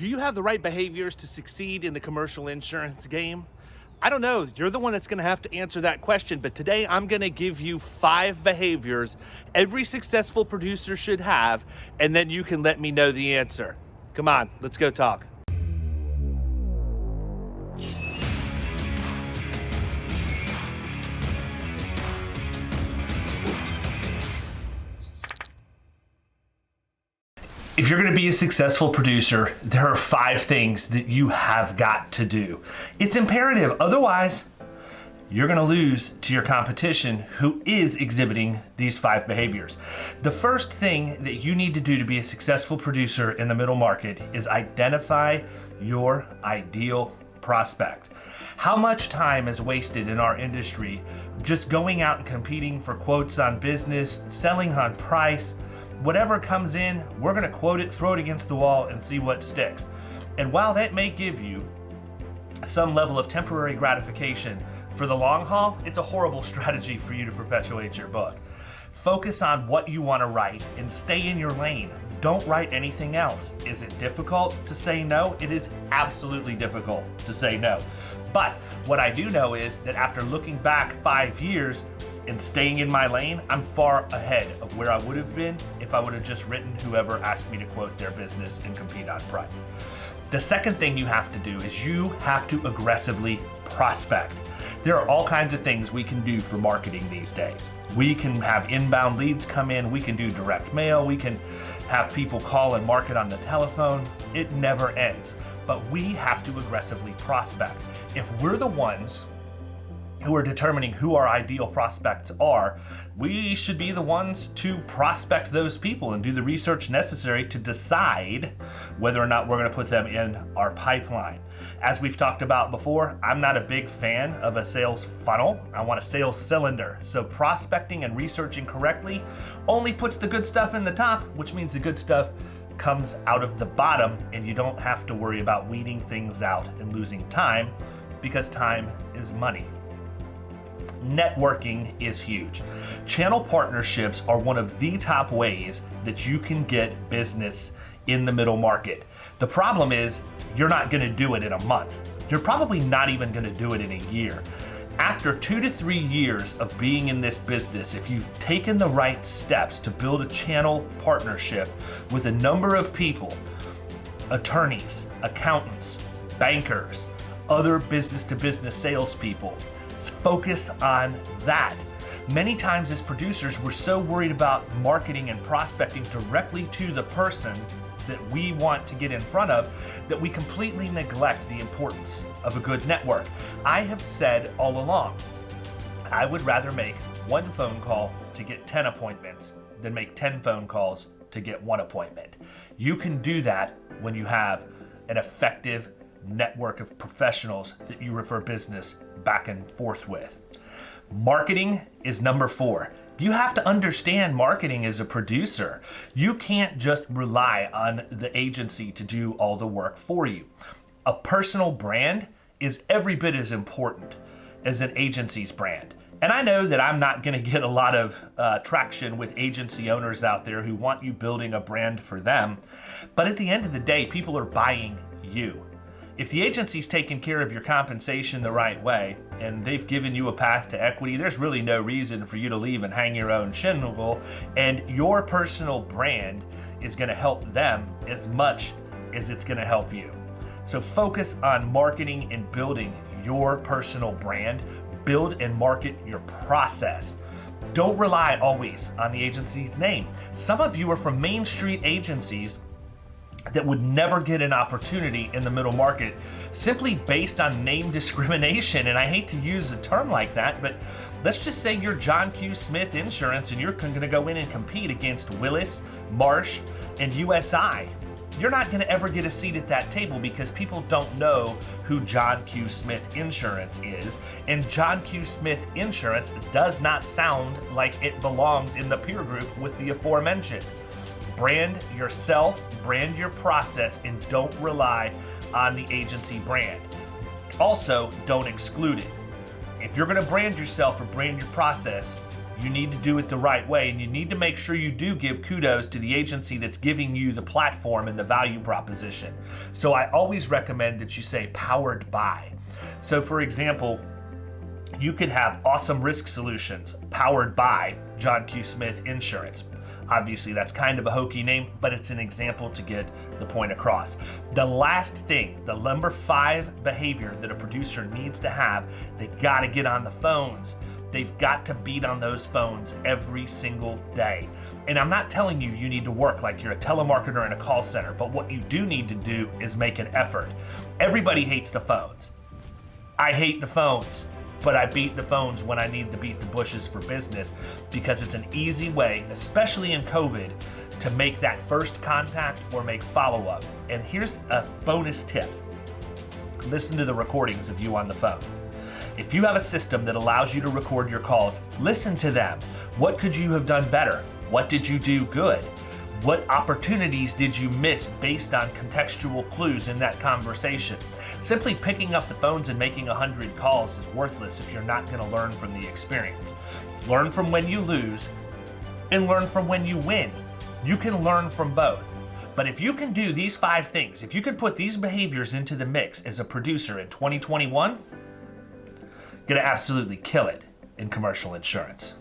Do you have the right behaviors to succeed in the commercial insurance game? I don't know. You're the one that's going to have to answer that question. But today I'm going to give you 5 behaviors every successful producer should have, and then you can let me know the answer. Come on, let's go talk. If you're going to be a successful producer, there are 5 things that you have got to do. It's imperative. Otherwise, you're going to lose to your competition who is exhibiting these 5 behaviors. The first thing that you need to do to be a successful producer in the middle market is identify your ideal prospect. How much time is wasted in our industry just going out and competing for quotes on business, selling on price? Whatever comes in, we're going to quote it, throw it against the wall, and see what sticks. And while that may give you some level of temporary gratification, for the long haul, it's a horrible strategy for you to perpetuate your book. Focus on what you want to write and stay in your lane. Don't write anything else. Is it difficult to say no? It is absolutely difficult to say no. But what I do know is that after looking back 5 years, and staying in my lane, I'm far ahead of where I would have been if I would have just written whoever asked me to quote their business and compete on price. The second thing you have to do is you have to aggressively prospect. There are all kinds of things we can do for marketing these days. We can have inbound leads come in, we can do direct mail, we can have people call and market on the telephone. It never ends. But we have to aggressively prospect. If we're the ones who are determining who our ideal prospects are, we should be the ones to prospect those people and do the research necessary to decide whether or not we're going to put them in our pipeline. As we've talked about before, I'm not a big fan of a sales funnel. I want a sales cylinder. So prospecting and researching correctly only puts the good stuff in the top, which means the good stuff comes out of the bottom, and you don't have to worry about weeding things out and losing time, because time is money. Networking is huge. Channel partnerships are one of the top ways that you can get business in the middle market. The problem is you're not going to do it in a month. You're probably not even going to do it in a year. After 2 to 3 years of being in this business, if you've taken the right steps to build a channel partnership with a number of people, attorneys, accountants, bankers, other business-to-business salespeople, focus on that. Many times as producers, we're so worried about marketing and prospecting directly to the person that we want to get in front of that we completely neglect the importance of a good network. I have said all along, I would rather make 1 phone call to get 10 appointments than make 10 phone calls to get 1 appointment. You can do that when you have an effective network of professionals that you refer business back and forth with. Marketing is number 4. You have to understand marketing as a producer. You can't just rely on the agency to do all the work for you. A personal brand is every bit as important as an agency's brand. And I know that I'm not going to get a lot of traction with agency owners out there who want you building a brand for them. But at the end of the day, people are buying you. If the agency's taking care of your compensation the right way and they've given you a path to equity, there's really no reason for you to leave and hang your own shingle, and your personal brand is going to help them as much as it's going to help you. So focus on marketing and building your personal brand. Build and market your process. Don't rely always on the agency's name. Some of you are from Main Street agencies that would never get an opportunity in the middle market simply based on name discrimination. And I hate to use a term like that, but let's just say you're John Q. Smith Insurance and you're going to go in and compete against Willis, Marsh, and USI. You're not going to ever get a seat at that table because people don't know who John Q. Smith Insurance is. And John Q. Smith Insurance does not sound like it belongs in the peer group with the aforementioned. Brand yourself, brand your process, and don't rely on the agency brand. Also, don't exclude it. If you're going to brand yourself or brand your process, You need to do it the right way, and you need to make sure you do give kudos to the agency that's giving you the platform and the value proposition. So I always recommend that you say powered by. So for example, you could have Awesome Risk Solutions powered by John Q. Smith Insurance. Obviously, that's kind of a hokey name, but it's an example to get the point across. The last thing, the number 5 behavior that a producer needs to have, they got to get on the phones. They've got to beat on those phones every single day. And I'm not telling you need to work like you're a telemarketer in a call center, but what you do need to do is make an effort. Everybody hates the phones. I hate the phones, but I beat the phones when I need to beat the bushes for business, because it's an easy way, especially in COVID, to make that first contact or make follow-up. And here's a bonus tip. Listen to the recordings of you on the phone. If you have a system that allows you to record your calls, listen to them. What could you have done better? What did you do good? What opportunities did you miss based on contextual clues in that conversation? Simply picking up the phones and making 100 calls is worthless if you're not going to learn from the experience. Learn from when you lose and learn from when you win. You can learn from both. But if you can do these 5 things, if you can put these behaviors into the mix as a producer in 2021, you're going to absolutely kill it in commercial insurance.